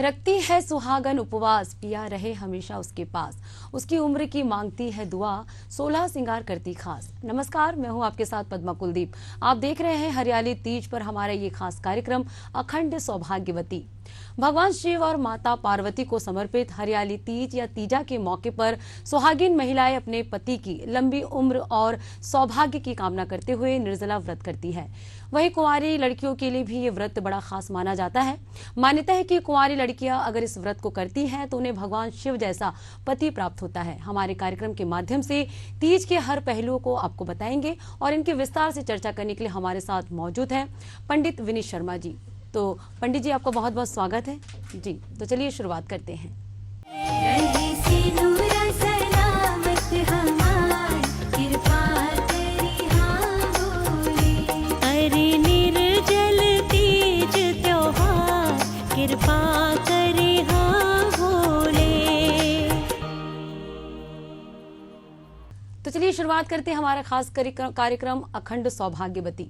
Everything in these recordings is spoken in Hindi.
रखती है सुहागन उपवास, पिया रहे हमेशा उसके पास, उसकी उम्र की मांगती है दुआ, 16 सिंगार करती खास। नमस्कार, मैं हूं आपके साथ पद्मा कुलदीप। आप देख रहे हैं हरियाली तीज पर हमारा ये खास कार्यक्रम अखंड सौभाग्यवती। भगवान शिव और माता पार्वती को समर्पित हरियाली तीज या तीजा के मौके पर सुहागिन महिलाएं अपने पति की लंबी उम्र और सौभाग्य की कामना करते हुए निर्जला व्रत करती है। वहीं कुंवारी लड़कियों के लिए भी ये व्रत बड़ा खास माना जाता है। मान्यता है कि कुंवारी लड़कियां अगर इस व्रत को करती हैं तो उन्हें भगवान शिव जैसा पति प्राप्त होता है। हमारे कार्यक्रम के माध्यम से तीज के हर पहलुओं को आपको बताएंगे और इनके विस्तार से चर्चा करने के लिए हमारे साथ मौजूद हैं पंडित विनीत शर्मा जी। तो पंडित जी, आपका बहुत बहुत स्वागत है जी। तो चलिए शुरुआत करते हैं। अरे निर्जल तीज त्योहार, कृपा करे हाँ भोले। तो चलिए शुरुआत करते हैं हमारा खास कार्यक्रम अखंड सौभाग्यवती।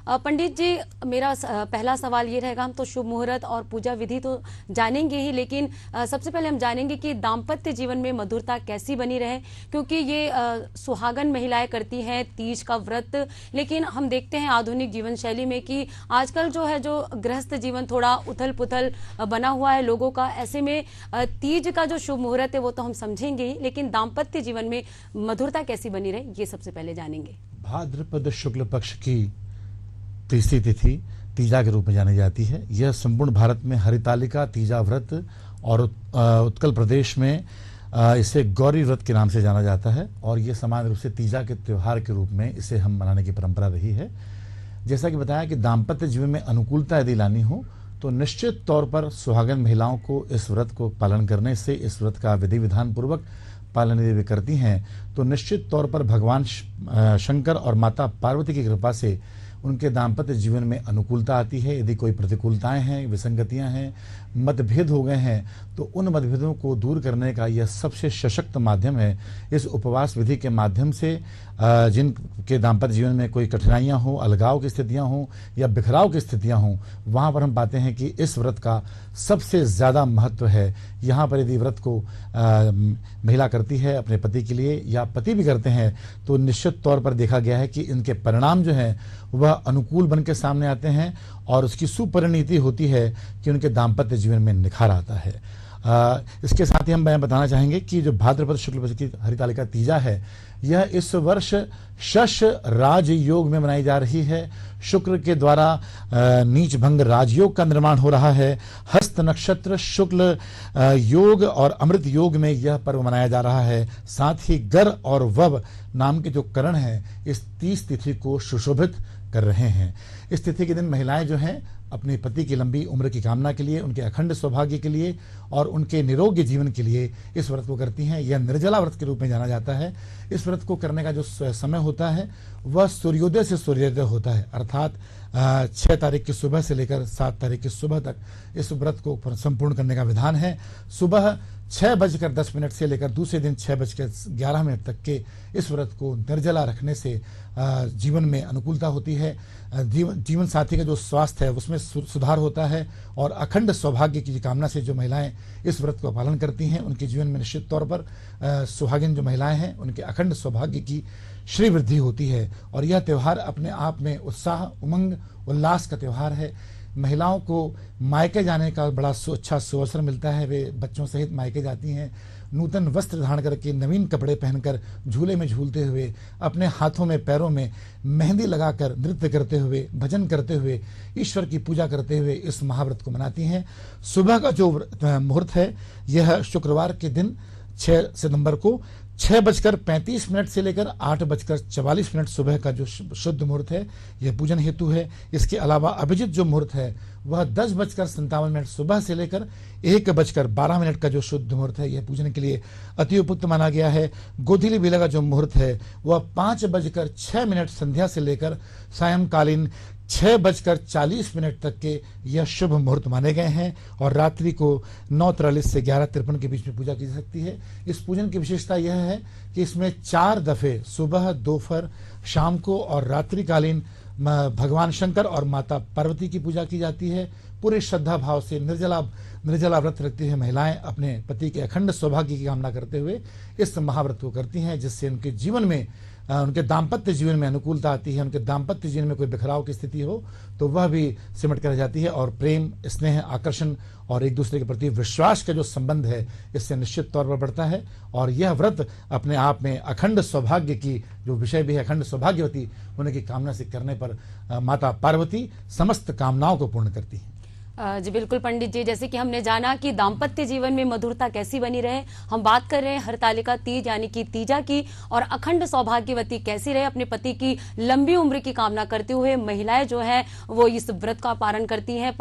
पंडित जी, मेरा पहला सवाल ये रहेगा, हम तो शुभ मुहूर्त और पूजा विधि तो जानेंगे ही, लेकिन सबसे पहले हम जानेंगे कि दाम्पत्य जीवन में मधुरता कैसी बनी रहे, क्योंकि ये सुहागन महिलाएं करती हैं तीज का व्रत, लेकिन हम देखते हैं आधुनिक जीवन शैली में कि आजकल जो गृहस्थ जीवन थोड़ा उथल पुथल बना हुआ है लोगों का। ऐसे में तीज का जो शुभ मुहूर्त है वो तो हम समझेंगे ही, लेकिन दाम्पत्य जीवन में मधुरता कैसी बनी रहे ये सबसे पहले जानेंगे। भाद्रपद शुक्ल पक्ष की तीसरी तिथि तीजा के रूप में जानी जाती है। यह संपूर्ण भारत में हरितालिका तीजा व्रत और उत्कल प्रदेश में इसे गौरी व्रत के नाम से जाना जाता है, और यह सामान्य रूप से तीजा के त्योहार के रूप में इसे हम मनाने की परंपरा रही है। जैसा कि बताया कि दाम्पत्य जीवन में अनुकूलता यदि लानी हो तो निश्चित तौर पर सुहागन महिलाओं को इस व्रत को पालन करने से, इस व्रत का विधि विधान पूर्वक पालन यदि वे करती हैं तो निश्चित तौर पर भगवान शंकर और माता पार्वती की कृपा से उनके दाम्पत्य जीवन में अनुकूलता आती है। यदि कोई प्रतिकूलताएं हैं, विसंगतियां हैं, मतभेद हो गए हैं, तो उन मतभेदों को दूर करने का यह सबसे सशक्त माध्यम है। इस उपवास विधि के माध्यम से जिनके दाम्पत्य जीवन में कोई कठिनाइयां हो, अलगाव की स्थितियां हों या बिखराव की स्थितियां हों, वहाँ पर हम पाते हैं कि इस व्रत का सबसे ज़्यादा महत्व है। यहाँ पर यदि व्रत को महिला करती है अपने पति के लिए या पति भी करते हैं तो निश्चित तौर पर देखा गया है कि इनके परिणाम जो हैं वह अनुकूल बन के सामने आते हैं, और उसकी सुपरिणति होती है कि उनके दाम्पत्य जीवन में निखार आता है। इसके साथ ही हम बताना चाहेंगे कि जो भाद्रपद शुक्ल पक्ष की हरितालिका तीजा है, यह इस वर्ष शश राजयोग में मनाई जा रही है। शुक्र के द्वारा नीच भंग राजयोग का निर्माण हो रहा है। हस्त नक्षत्र शुक्ल योग और अमृत योग में यह पर्व मनाया जा रहा है। साथ ही गर और वव नाम के जो करण हैं इस 30 तिथि को सुशोभित कर रहे हैं। इस तिथि के दिन महिलाएं जो हैं अपने पति की लंबी उम्र की कामना के लिए, उनके अखंड सौभाग्य के लिए और उनके निरोग्य जीवन के लिए इस व्रत को करती हैं। यह निर्जला व्रत के रूप में जाना जाता है। इस व्रत को करने का जो समय होता है वह सूर्योदय से सूर्योदय होता है, अर्थात 6 तारीख की सुबह से लेकर 7 तारीख की सुबह तक इस व्रत को संपूर्ण करने का विधान है। सुबह 6:10 से लेकर दूसरे दिन 6:11 तक के इस व्रत को निर्जला रखने से जीवन में अनुकूलता होती है। जीवन साथी का जो स्वास्थ्य है उसमें सुधार होता है, और अखंड सौभाग्य की कामना से जो महिलाएं इस व्रत का पालन करती हैं उनके जीवन में निश्चित तौर पर सुहागिन जो महिलाएं हैं उनके अखंड सौभाग्य की श्री वृद्धि होती है। और यह त्यौहार अपने आप में उत्साह, उमंग, उल्लास का त्यौहार है। महिलाओं को मायके जाने का बड़ा अच्छा सुअवसर मिलता है। वे बच्चों सहित मायके जाती हैं, नूतन वस्त्र धारण करके, नवीन कपड़े पहनकर, झूले में झूलते हुए, अपने हाथों में पैरों में मेहंदी लगाकर, नृत्य करते हुए, भजन करते हुए, ईश्वर की पूजा करते हुए इस महाव्रत को मनाती हैं। सुबह का जो मुहूर्त है यह शुक्रवार के दिन 6 सितंबर को 6:35 से लेकर 8:44 सुबह का जो शुद्ध मुहूर्त है यह पूजन हेतु है। इसके अलावा अभिजित जो मुहूर्त है वह 10:57 सुबह से लेकर 1:12 का जो शुद्ध मुहूर्त है यह पूजन के लिए अति उपयुक्त माना गया है। गोधूली बेला का जो मुहूर्त है वह 5:06 संध्या से लेकर सायंकालीन 6:40 तक के यह शुभ मुहूर्त माने गए हैं, और रात्रि को 9:43 से 11:53 के बीच में पूजा की जा सकती है। इस पूजन की विशेषता यह है कि इसमें 4 दफे सुबह, दोपहर, शाम को और रात्रिकालीन भगवान शंकर और माता पार्वती की पूजा की जाती है। पूरे श्रद्धा भाव से निर्जला व्रत रखती हुई महिलाएं अपने पति के अखंड सौभाग्य की कामना करते हुए इस महाव्रत को करती हैं, जिससे उनके जीवन में उनके दाम्पत्य जीवन में अनुकूलता आती है। उनके दाम्पत्य जीवन में कोई बिखराव की स्थिति हो तो वह भी सिमट कर रह जाती है, और प्रेम, स्नेह, आकर्षण और एक दूसरे के प्रति विश्वास का जो संबंध है इससे निश्चित तौर पर बढ़ता है। और यह व्रत अपने आप में अखंड सौभाग्य की जो विषय भी है, अखंड सौभाग्यवती होने की कामना से करने पर माता पार्वती समस्त कामनाओं को पूर्ण करती है। जी बिल्कुल पंडित जी, जैसे कि हमने जाना कि दाम्पत्य जीवन में मधुरता कैसी बनी रहे, हम बात कर रहे हैं हरतालिका तीज यानी कि तीजा की, और अखंड सौभाग्यवती कैसी रहे, अपने पति की लंबी उम्र की कामना करते हुए महिलाएं जो है वो इस व्रत का पालन करती हैं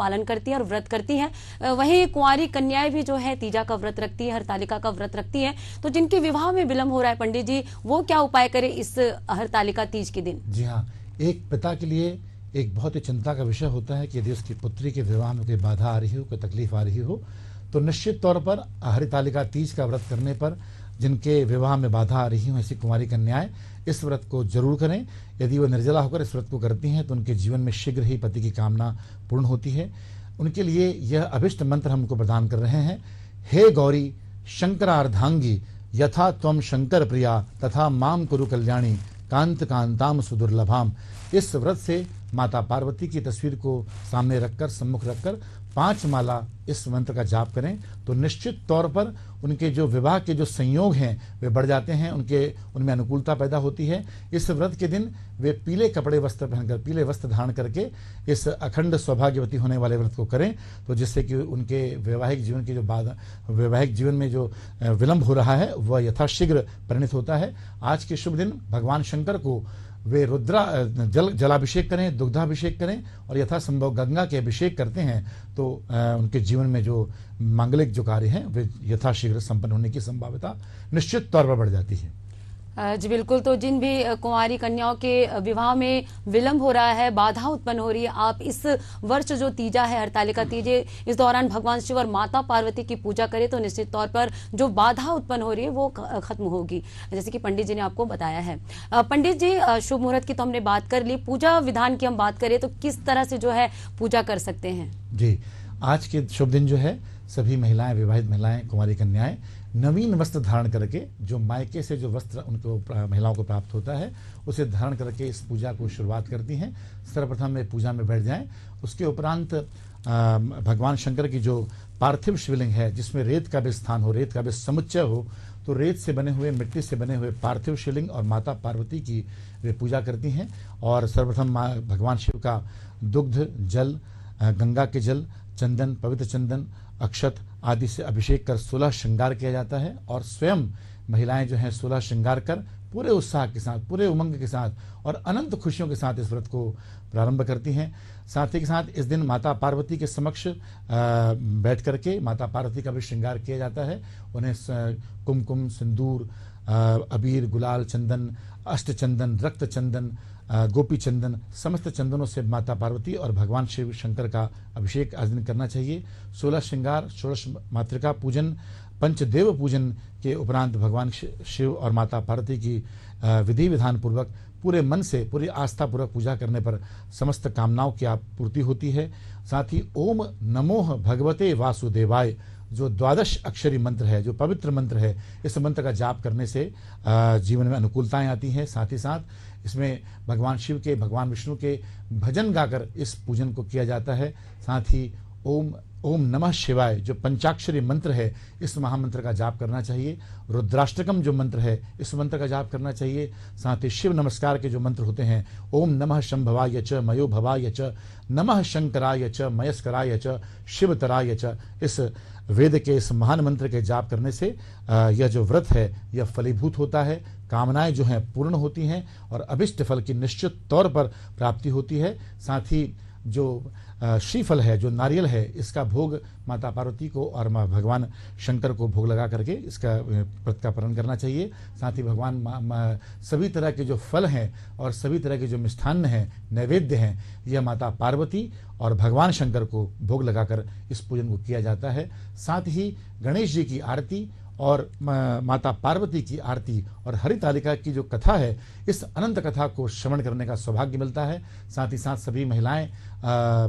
और व्रत करती हैं। वहीं कुंवारी कन्याएं भी जो है तीजा का व्रत रखती है, हरतालिका का व्रत रखती है। तो जिनके विवाह में विलंब हो रहा है पंडित जी, वो क्या उपाय करे इस हरतालिका तीज के दिन? जी हाँ, एक पिता के लिए एक बहुत ही चिंता का विषय होता है कि यदि उसकी पुत्री के विवाह में कोई बाधा आ रही हो, कोई तकलीफ आ रही हो, तो निश्चित तौर पर हरितालिका तीज का व्रत करने पर जिनके विवाह में बाधा आ रही हो, ऐसी कुंवारी कन्याएं इस व्रत को जरूर करें। यदि वो निर्जला होकर इस व्रत को करती हैं तो उनके जीवन में शीघ्र ही पति की कामना पूर्ण होती है। उनके लिए यह अभिष्ट मंत्र हमको प्रदान कर रहे हैं। हे गौरी शंकरार्धांगी यथा त्वम शंकर प्रिया तथा माम कुरु कल्याणी कांत कांताम सुदुर्लभाम। इस व्रत से माता पार्वती की तस्वीर को सामने रखकर, सम्मुख रखकर 5 माला इस मंत्र का जाप करें तो निश्चित तौर पर उनके जो विवाह के जो संयोग हैं वे बढ़ जाते हैं, उनमें अनुकूलता पैदा होती है। इस व्रत के दिन वे पीले कपड़े वस्त्र पहनकर, पीले वस्त्र धारण करके इस अखंड सौभाग्यवती होने वाले व्रत को करें, तो जिससे कि उनके वैवाहिक जीवन की जो वैवाहिक जीवन में जो विलंब हो रहा है वह यथाशीघ्र परिणित होता है। आज के शुभ दिन भगवान शंकर को वे जलाभिषेक करें, दुग्धाभिषेक करें और यथासंभव गंगा के अभिषेक करते हैं तो उनके जीवन में जो मांगलिक जो कार्य हैं वे यथाशीघ्र संपन्न होने की संभावना निश्चित तौर पर बढ़ जाती है। जी बिल्कुल, तो जिन भी कुंवारी कन्याओं के विवाह में विलंब हो रहा है, बाधा उत्पन्न हो रही है, आप इस वर्ष जो तीजा है हरतालिका तीज, इस दौरान भगवान शिव और माता पार्वती की पूजा करें तो निश्चित तौर पर जो बाधा उत्पन्न हो रही है वो खत्म होगी, जैसे कि पंडित जी ने आपको बताया है। पंडित जी, शुभ मुहूर्त की तो हमने बात कर ली, पूजा विधान की हम बात करें तो किस तरह से जो है पूजा कर सकते हैं? जी, आज के शुभ दिन जो है सभी महिलाएं, विवाहित महिलाएं, कुंवारी कन्याएं नवीन वस्त्र धारण करके, जो मायके से जो वस्त्र उनको महिलाओं को प्राप्त होता है उसे धारण करके इस पूजा को शुरुआत करती हैं। सर्वप्रथम वे पूजा में बैठ जाएं। उसके उपरांत भगवान शंकर की जो पार्थिव शिवलिंग है जिसमें रेत का भी स्थान हो, रेत का भी समुच्चय हो, तो रेत से बने हुए, मिट्टी से बने हुए पार्थिव शिवलिंग और माता पार्वती की वे पूजा करती हैं। और सर्वप्रथम भगवान शिव का दुग्ध जल, गंगा के जल, चंदन, पवित्र चंदन, अक्षत आदि से अभिषेक कर 16 श्रृंगार किया जाता है। और स्वयं महिलाएं जो हैं 16 श्रृंगार कर पूरे उत्साह के साथ, पूरे उमंग के साथ और अनंत खुशियों के साथ इस व्रत को प्रारंभ करती हैं। साथ ही के साथ इस दिन माता पार्वती के समक्ष बैठ करके माता पार्वती का भी श्रृंगार किया जाता है। उन्हें कुमकुम, सिंदूर, अबीर, गुलाल, चंदन, अष्टचंदन, रक्त चंदन, गोपी चंदन, समस्त चंदनों से माता पार्वती और भगवान शिव शंकर का अभिषेक आज दिन करना चाहिए। 16 श्रृंगार, 16 मातृका पूजन, पंचदेव पूजन के उपरांत भगवान शिव और माता पार्वती की विधि विधान पूर्वक पूरे मन से, पूरी आस्था पूर्वक पूजा करने पर समस्त कामनाओं की पूर्ति होती है। साथ ही ओम नमोः भगवते वासुदेवाय जो 12 अक्षरी मंत्र है, जो पवित्र मंत्र है, इस मंत्र का जाप करने से जीवन में अनुकूलताएं आती हैं। साथ ही साथ इसमें भगवान शिव के, भगवान विष्णु के भजन गाकर इस पूजन को किया जाता है। साथ ही ओम नमः शिवाय जो पंचाक्षरी मंत्र है, इस महामंत्र का जाप करना चाहिए। रुद्राष्टकम जो मंत्र है, इस मंत्र का जाप करना चाहिए। साथ ही शिव नमस्कार के जो मंत्र होते हैं, ओम नमः शंभवाय च मयो भवाय च, नमः शंकराय च मयस्कराय च, शिवतराय च, इस वेद के इस महान मंत्र के जाप करने से यह जो व्रत है यह फलीभूत होता है, कामनाएं जो हैं पूर्ण होती हैं और अभिष्ट फल की निश्चित तौर पर प्राप्ति होती है। साथ ही जो श्रीफल है, जो नारियल है, इसका भोग माता पार्वती को और भगवान शंकर को भोग लगा करके इसका व्रत का पालन करना चाहिए। साथ ही भगवान सभी तरह के जो फल हैं और सभी तरह के जो मिष्ठान्न हैं, नैवेद्य हैं, यह माता पार्वती और भगवान शंकर को भोग लगाकर इस पूजन को किया जाता है। साथ ही गणेश जी की आरती और माता पार्वती की आरती और हरितालिका की जो कथा है, इस अनंत कथा को श्रवण करने का सौभाग्य मिलता है। साथ ही साथ सभी महिलाएं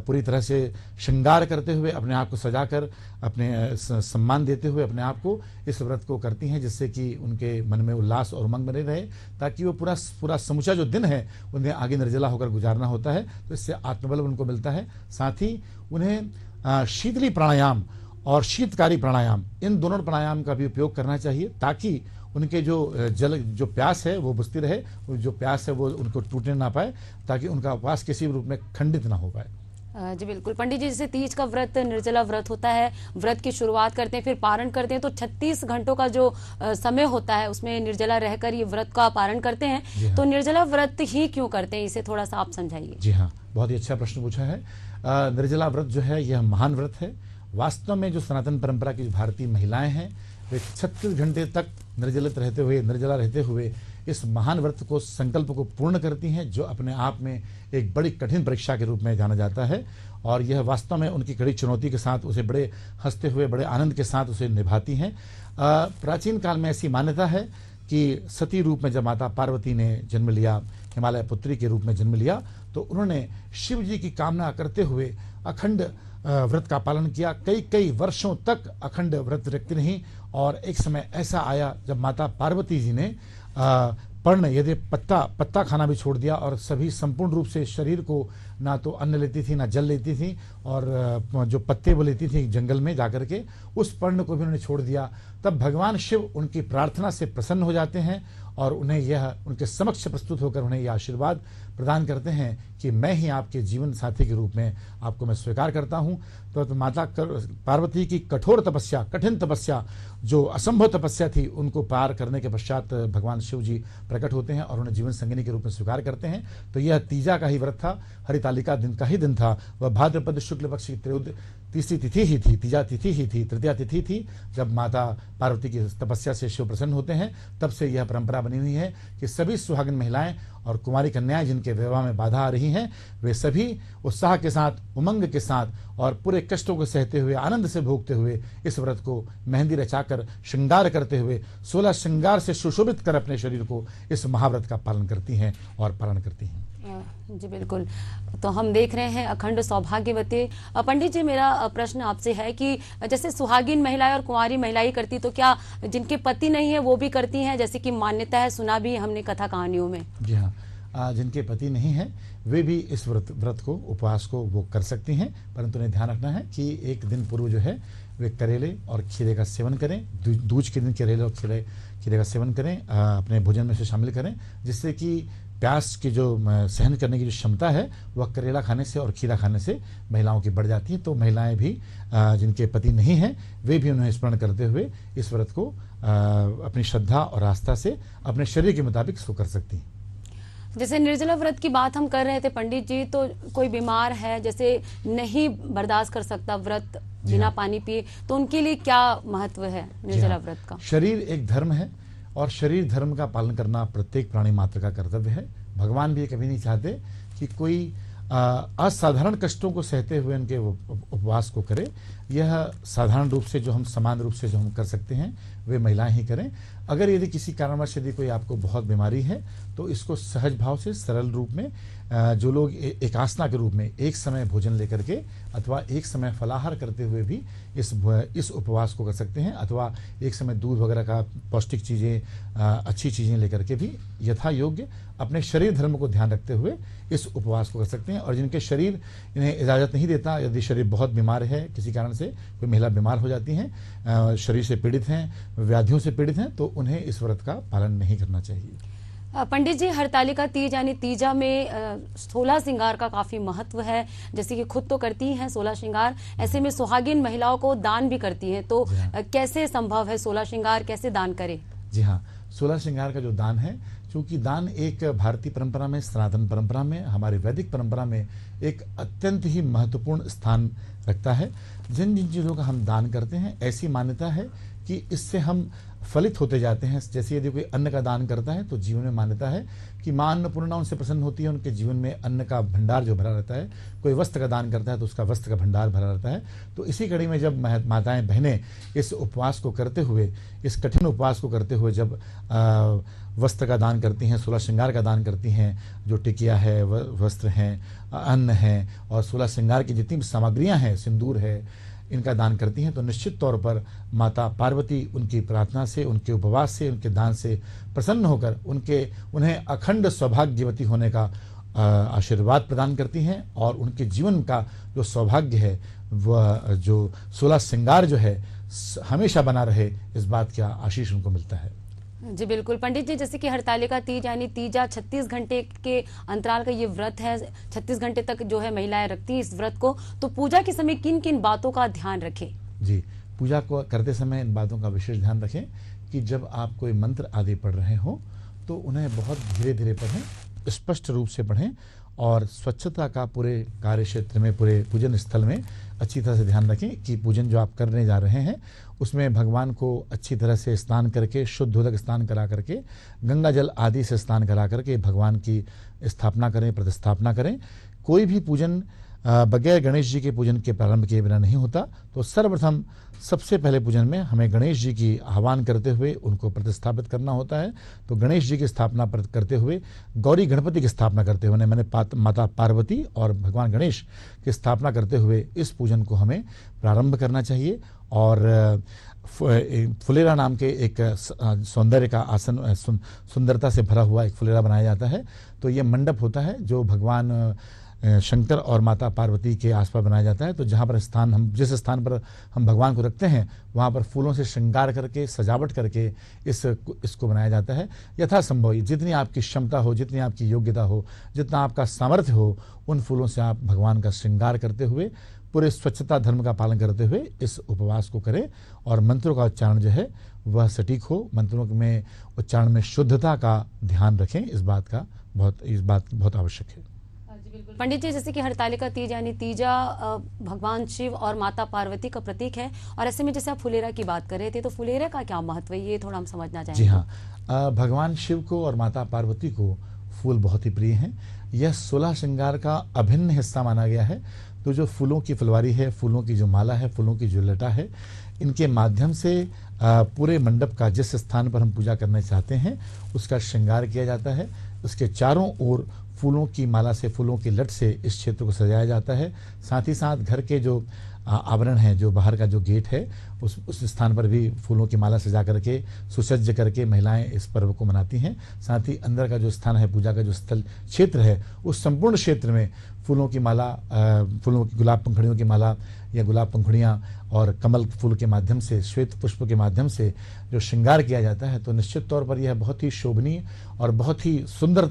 पूरी तरह से श्रृंगार करते हुए अपने आप को सजाकर अपने सम्मान देते हुए अपने आप को इस व्रत को करती हैं, जिससे कि उनके मन में उल्लास और उमंग बने रहे, ताकि वो पूरा समूचा जो दिन है उन्हें आगे निर्जला होकर गुजारना होता है। तो इससे आत्मबल उनको मिलता है। साथ ही उन्हें शीतली प्राणायाम और शीतकारी प्राणायाम, इन दोनों प्राणायाम का भी उपयोग करना चाहिए, ताकि उनके जो प्यास है वो बुझती रहे, जो प्यास है वो उनको टूटने ना पाए, ताकि उनका उपवास किसी भी रूप में खंडित ना हो पाए। जी बिल्कुल पंडित जी, जैसे तीज का व्रत निर्जला व्रत होता है, व्रत की शुरुआत करते हैं फिर पारण करते हैं, तो 36 घंटों का जो समय होता है उसमें निर्जला रहकर ये व्रत का पारण करते हैं। तो निर्जला व्रत ही क्यों करते हैं, इसे थोड़ा सा आप समझाइए। जी हाँ, बहुत ही अच्छा प्रश्न पूछा है। निर्जला व्रत जो है यह महान व्रत है। वास्तव में जो सनातन परंपरा की भारतीय महिलाएं हैं वे 36 घंटे तक निर्जला रहते हुए इस महान व्रत को, संकल्प को पूर्ण करती हैं, जो अपने आप में एक बड़ी कठिन परीक्षा के रूप में जाना जाता है। और यह वास्तव में उनकी कड़ी चुनौती के साथ उसे बड़े हंसते हुए, बड़े आनंद के साथ उसे निभाती हैं। प्राचीन काल में ऐसी मान्यता है कि सती रूप में जब माता पार्वती ने जन्म लिया, हिमालय पुत्री के रूप में जन्म लिया, तो उन्होंने शिव जी की कामना करते हुए अखंड व्रत का पालन किया। कई वर्षों तक अखंड व्रत रखती रहीं। और एक समय ऐसा आया जब माता पार्वती जी ने पर्ण यदि पत्ता खाना भी छोड़ दिया और सभी संपूर्ण रूप से शरीर को ना तो अन्न लेती थी ना जल लेती थी, और जो पत्ते वो लेती थी जंगल में जाकर के, उस पर्ण को भी उन्होंने छोड़ दिया। तब भगवान शिव उनकी प्रार्थना से प्रसन्न हो जाते हैं और उन्हें यह उनके समक्ष प्रस्तुत होकर उन्हें यह आशीर्वाद प्रदान करते हैं कि मैं ही आपके जीवन साथी के रूप में आपको मैं स्वीकार करता हूँ। तो माता पार्वती की कठोर तपस्या, कठिन तपस्या, जो असंभव तपस्या थी, उनको पार करने के पश्चात भगवान शिव जी प्रकट होते हैं और उन्हें जीवन संगिनी के रूप में स्वीकार करते हैं। तो यह तीजा का ही व्रत था, हरितालिका दिन का ही दिन था। वह भाद्रपद शुक्ल पक्ष की तीसरी तिथि ही थी, तीजा तिथि ही थी, तृतीया तिथि थी, जब माता पार्वती की तपस्या से शिव प्रसन्न होते हैं। तब से यह परंपरा बनी हुई है कि सभी सुहागिन महिलाएं और कुमारी कन्याएं जिनके विवाह में बाधा आ रही हैं, वे सभी उत्साह के साथ, उमंग के साथ और पूरे कष्टों को सहते हुए, आनंद से भोगते हुए इस व्रत को मेहंदी रचाकर श्रृंगार करते हुए 16 श्रृंगार से सुशोभित कर अपने शरीर को इस महाव्रत का पालन करती हैं और पालन करती हैं। जी बिल्कुल। तो हम देख रहे हैं अखंड सौभाग्यवती। पंडित जी, मेरा प्रश्न आपसे है कि जैसे सुहागिन महिलाएं और कुंवारी महिलाएं करती, तो क्या जिनके पति नहीं है वो भी करती हैं, जैसे कि मान्यता है, सुना भी हमने कथा कहानियों में। जी हाँ, जिनके पति नहीं है वे भी इस व्रत को, उपवास को वो कर सकती हैं, परंतु उन्हें ध्यान रखना है कि एक दिन पूर्व जो है वे करेले और खीरे का सेवन करें। दूज के दिन करेले और खीरे का सेवन करें, अपने भोजन में से शामिल करें, जिससे कि प्यास की जो सहन करने की जो क्षमता है वह करेला खाने से और खीरा खाने से महिलाओं की बढ़ जाती है। तो महिलाएं भी जिनके पति नहीं हैं वे भी उन्हें स्मरण करते हुए इस व्रत को अपनी श्रद्धा और आस्था से अपने शरीर के मुताबिक इसको कर सकती हैं। जैसे निर्जला व्रत की बात हम कर रहे थे पंडित जी, तो कोई बीमार है, जैसे नहीं बर्दाश्त कर सकता व्रत बिना पानी पिए, तो उनके लिए क्या महत्व है निर्जला व्रत का? शरीर एक धर्म है और शरीर धर्म का पालन करना प्रत्येक प्राणी मात्र का कर्तव्य है। भगवान भी कभी नहीं चाहते कि कोई असाधारण कष्टों को सहते हुए उनके उपवास को करे। यह साधारण रूप से जो हम समान रूप से जो हम कर सकते हैं वे महिलाएं ही करें। अगर यदि किसी कारणवश यदि कोई आपको बहुत बीमारी है तो इसको सहज भाव से, सरल रूप में, जो लोग एकासना के रूप में एक समय भोजन लेकर के अथवा एक समय फलाहार करते हुए भी इस उपवास को कर सकते हैं, अथवा एक समय दूध वगैरह का पौष्टिक चीज़ें, अच्छी चीज़ें लेकर के भी यथा योग्य अपने शरीर धर्म को ध्यान रखते हुए इस उपवास को कर सकते हैं। और जिनके शरीर इन्हें इजाज़त नहीं देता, यदि शरीर बहुत बीमार है, किसी कारण से कोई महिला बीमार हो जाती हैं, शरीर से पीड़ित हैं, व्याधियों से पीड़ित हैं, तो उन्हें इस व्रत का पालन नहीं करना चाहिए। पंडित जी, हरतालिका तीज यानी तीजा में 16 श्रृंगार का काफी महत्व है। जैसे कि खुद तो करती हैं 16 श्रृंगार, ऐसे में सुहागिन महिलाओं को दान भी करती हैं, तो कैसे संभव है 16 श्रृंगार कैसे दान करें? जी हाँ, 16 श्रृंगार का जो दान है, क्योंकि दान एक भारतीय परंपरा में, सनातन परंपरा में, हमारी वैदिक परंपरा में एक अत्यंत ही महत्वपूर्ण स्थान रखता है। जिन जिन चीज़ों का हम दान करते हैं, ऐसी मान्यता है कि इससे हम फलित होते जाते हैं। जैसे यदि कोई अन्न का दान करता है तो जीवन में मान्यता है कि माँ अन्नपूर्णा उनसे प्रसन्न होती है, उनके जीवन में अन्न का भंडार जो भरा रहता है। कोई वस्त्र का दान करता है तो उसका वस्त्र का भंडार भरा रहता है। तो इसी कड़ी में जब माताएं बहनें इस उपवास को करते हुए, इस कठिन उपवास को करते हुए जब वस्त्र का दान करती हैं, 16 श्रृंगार का दान करती हैं, जो टिकिया है, वस्त्र हैं, अन्न है और 16 श्रृंगार की जितनी भी सामग्रियां हैं, सिंदूर है, इनका दान करती हैं, तो निश्चित तौर पर माता पार्वती उनकी प्रार्थना से, उनके उपवास से, उनके दान से प्रसन्न होकर उन्हें अखंड सौभाग्यवती होने का आशीर्वाद प्रदान करती हैं और उनके जीवन का जो सौभाग्य है, वह जो 16 श्रृंगार जो है हमेशा बना रहे, इस बात का आशीष उनको मिलता है। जी बिल्कुल पंडित जी, जैसे कि हरतालिका तीज यानी तीजा 36 घंटे के अंतराल का ये व्रत है, 36 घंटे तक जो है महिलाएं रखती हैं इस व्रत को, तो पूजा के समय किन किन बातों का ध्यान रखें? जी, पूजा को करते समय इन बातों का विशेष ध्यान रखें कि जब आप कोई मंत्र आदि पढ़ रहे हो तो उन्हें बहुत धीरे धीरे पढ़ें, स्पष्ट रूप से पढ़ें और स्वच्छता का पूरे कार्य क्षेत्र में, पूरे पूजन स्थल में अच्छी तरह से ध्यान रखें कि पूजन जो आप करने जा रहे हैं उसमें भगवान को अच्छी तरह से स्नान करके, शुद्धोदक स्नान करा करके, गंगा जल आदि से स्नान करा करके भगवान की स्थापना करें, प्रतिस्थापना करें। कोई भी पूजन बगैर गणेश जी के पूजन के प्रारंभ किए बिना नहीं होता। तो सर्वप्रथम सबसे पहले पूजन में हमें गणेश जी की आह्वान करते हुए उनको प्रतिस्थापित करना होता है। तो गणेश जी की स्थापना करते हुए, गौरी गणपति की स्थापना करते हुए, मैंने माता पार्वती और भगवान गणेश की स्थापना करते हुए इस पूजन को हमें प्रारंभ करना चाहिए। और फुलेरा नाम के एक सौंदर्य का आसन, सुंदरता से भरा हुआ एक फुलेरा बनाया जाता है। तो ये मंडप होता है जो भगवान शंकर और माता पार्वती के आसपास बनाया जाता है। तो जहाँ पर जिस स्थान पर हम भगवान को रखते हैं वहाँ पर फूलों से श्रृंगार करके, सजावट करके इसको बनाया जाता है। यथासंभव जितनी आपकी क्षमता हो, जितनी आपकी योग्यता हो, जितना आपका सामर्थ्य हो, उन फूलों से आप भगवान का श्रृंगार करते हुए, पूरे स्वच्छता धर्म का पालन करते हुए इस उपवास को करें। और मंत्रों का उच्चारण जो है वह सटीक हो, मंत्रों में उच्चारण में शुद्धता का ध्यान रखें। इस बात बहुत आवश्यक है। पंडित जी, जैसे कि हरतालिका तीज यानी तीजा भगवान शिव और माता पार्वती का प्रतीक है, और ऐसे में जैसे आप फुलेरा की बात कर रहे थे, तो फुलेरा का क्या महत्व है, ये थोड़ा हम समझना चाहेंगे। जी हाँ, भगवान शिव को और माता पार्वती को फूल बहुत ही प्रिय हैं। यह 16 श्रृंगार का अभिन्न हिस्सा माना गया है। तो जो फूलों की फुलवारी है, फूलों की जो माला है, फूलों की जो लटा है, इनके माध्यम से पूरे मंडप का, जिस स्थान पर हम पूजा करना चाहते हैं, उसका श्रृंगार किया जाता है। उसके चारों ओर फूलों की माला से, फूलों की लट से इस क्षेत्र को सजाया जाता है। साथ ही साथ घर के जो आवरण है, जो बाहर का जो गेट है, उस स्थान पर भी फूलों की माला सजा करके, सुसज्ज करके महिलाएं इस पर्व को मनाती हैं। साथ ही अंदर का जो स्थान है, पूजा का जो स्थल क्षेत्र है, उस संपूर्ण क्षेत्र में फूलों की माला, फूलों की गुलाब पंखुड़ियों की माला या गुलाब पंखुड़ियाँ और कमल फूल के माध्यम से, श्वेत पुष्प के माध्यम से जो श्रृंगार किया जाता है, तो निश्चित तौर पर यह बहुत ही शोभनीय और बहुत ही सुंदर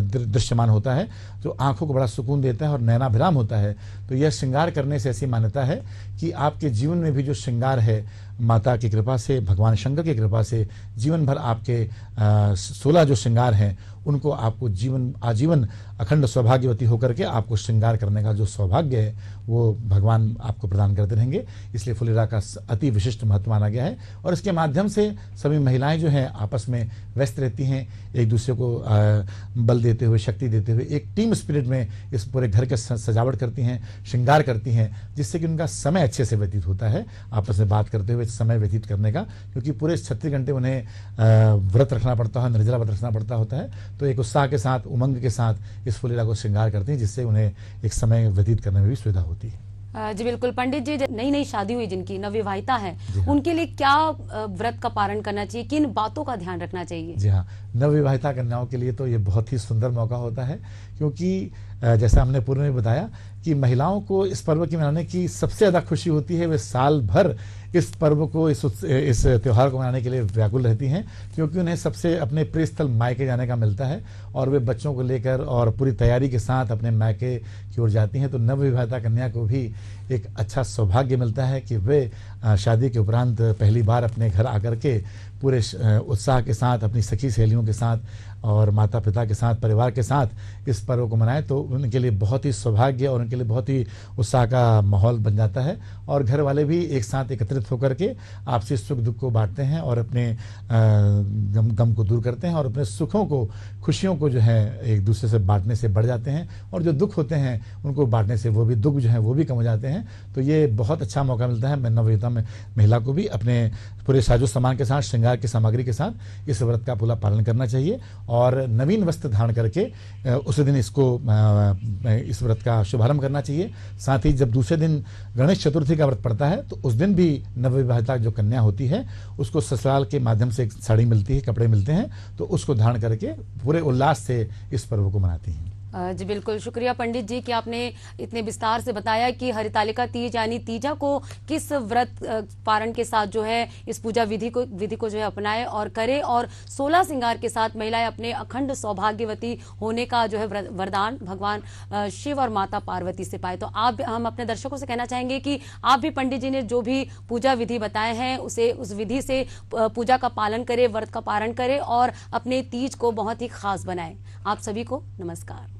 दृश्यमान होता है, जो आंखों को बड़ा सुकून देता है और नयनाभिराम होता है। तो यह श्रृंगार करने से ऐसी मान्यता है कि आपके जीवन में भी जो श्रृंगार है, माता की कृपा से, भगवान शंकर की कृपा से, जीवन भर आपके 16 जो श्रृंगार हैं उनको आपको आजीवन अखंड सौभाग्यवती होकर के आपको श्रृंगार करने का जो सौभाग्य है वो भगवान आपको प्रदान करते रहेंगे। इसलिए फुलेरा का अति विशिष्ट महत्व माना गया है। और इसके माध्यम से सभी महिलाएं जो हैं आपस में व्यस्त रहती हैं, एक दूसरे को बल देते हुए, शक्ति देते हुए, एक टीम स्पिरिट में इस पूरे घर के सजावट करती हैं, श्रृंगार करती हैं, जिससे कि उनका समय अच्छे से व्यतीत होता है, आपस में बात करते हुए समय व्यतीत करने का। क्योंकि पूरे 36 घंटे उन्हें व्रत रखना पड़ता है, निर्जला व्रत रखना पड़ता होता है। तो एक उत्साह के साथ, उमंग के साथ इस फुलेरा को श्रृंगार करते हैं, जिससे उन्हें एक समय व्यतीत करने में भी सुविधा होती है। जी बिल्कुल पंडित जी, नई शादी हुई जिनकी, नवविवाहिता है, उनके लिए क्या व्रत का पालन करना चाहिए, किन बातों का ध्यान रखना चाहिए? जी हाँ, नवविवाहिता कन्याओं के लिए तो ये बहुत ही सुंदर मौका होता है, क्योंकि जैसा हमने पूर्व में बताया कि महिलाओं को इस पर्व की मनाने की सबसे ज़्यादा खुशी होती है। वे साल भर इस पर्व को, इस त्यौहार को मनाने के लिए व्याकुल रहती हैं, क्योंकि उन्हें सबसे अपने प्रिय स्थल मायके जाने का मिलता है और वे बच्चों को लेकर और पूरी तैयारी के साथ अपने मायके की ओर जाती हैं। तो नवविवाहिता कन्या को भी एक अच्छा सौभाग्य मिलता है कि वे शादी के उपरांत पहली बार अपने घर आकर के पूरे उत्साह के साथ अपनी सखी सहेलियों के साथ और माता पिता के साथ, परिवार के साथ इस पर्व को मनाएं तो उनके लिए बहुत ही सौभाग्य और उनके लिए बहुत ही उत्साह का माहौल बन जाता है। और घर वाले भी एक साथ एकत्रित होकर के आपसी सुख दुख को बांटते हैं और अपने गम को दूर करते हैं और अपने सुखों को, खुशियों को जो है एक दूसरे से बांटने से बढ़ जाते हैं, और जो दुख होते हैं उनको बांटने से वो भी दुख जो है वो भी कम हो जाते हैं। तो ये बहुत अच्छा मौका मिलता है नवविवाहिता में महिला को भी अपने पूरे साजो सामान के साथ, श्रृंगार की सामग्री के साथ इस व्रत का पूरा पालन करना चाहिए और नवीन वस्त्र धारण करके उस दिन इस व्रत का शुभारंभ करना चाहिए। साथ ही जब दूसरे दिन गणेश चतुर्थी का व्रत पड़ता है तो उस दिन भी नवविवाहिता जो कन्या होती है उसको ससुराल के माध्यम से एक साड़ी मिलती है, कपड़े मिलते हैं, तो उसको धारण करके पूरे उल्लास से इस पर्व को मनाती हैं। जी बिल्कुल, शुक्रिया पंडित जी कि आपने इतने विस्तार से बताया कि हरितालिका तीज यानी तीजा को किस व्रत पारण के साथ जो है इस पूजा विधि को जो है अपनाए और करे, और 16 श्रृंगार के साथ महिलाएं अपने अखंड सौभाग्यवती होने का जो है वरदान भगवान शिव और माता पार्वती से पाए। तो हम अपने दर्शकों से कहना चाहेंगे कि आप भी पंडित जी ने जो भी पूजा विधि बताए हैं उस विधि से पूजा का पालन करें, व्रत का पारण करें और अपने तीज को बहुत ही खास बनाएं। आप सभी को नमस्कार।